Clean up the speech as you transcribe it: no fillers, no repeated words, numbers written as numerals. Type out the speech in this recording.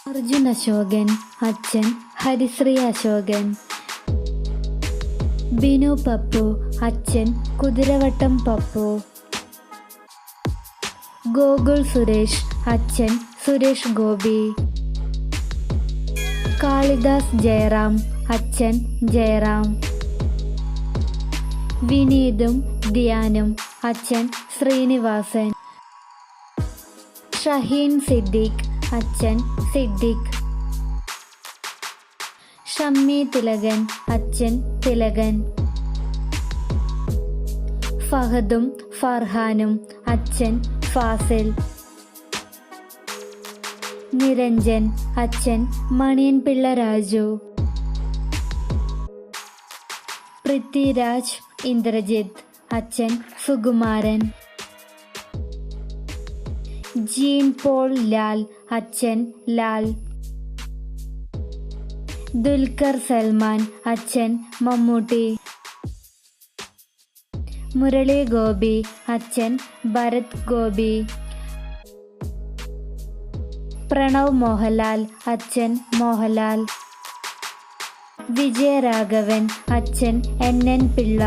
അർജുൻ അശോകൻ, അച്ഛൻ ഹരിശ്രീ അശോകൻ. ബിനു പപ്പു, അച്ഛൻ കുതിരവട്ടം പപ്പു. ഗോകുൽ സുരേഷ്, അച്ഛൻ സുരേഷ് ഗോപി. കാളിദാസ് ജയറാം, അച്ഛൻ ജയറാം. വിനീതും ധ്യാനും, അച്ഛൻ ശ്രീനിവാസൻ. ഷഹീൻ സിദ്ദീഖ്, അച്ഛൻ സിദ്ദീഖ്. ഷമ്മി തിലകൻ, അച്ഛൻ തിലകൻ. ഫഹദും ഫർഹാനും, അച്ഛൻ ഫാസിൽ. നിരഞ്ജൻ, അച്ഛൻ മണിയൻപിള്ള രാജു. പൃഥ്വിരാജ് ഇന്ദ്രജിത്ത്, അച്ഛൻ സുകുമാരൻ. ജീൻ പോൾ ലാൽ, അച്ഛൻ ലാൽ. ദുൽഖർ സൽമാൻ, അച്ഛൻ മമ്മൂട്ടി. മുരളി ഗോപി, അച്ഛൻ ഭരത് ഗോപി. പ്രണവ് മോഹൻലാൽ, അച്ഛൻ മോഹൻലാൽ. വിജയരാഘവൻ, അച്ഛൻ NN പിള്ള.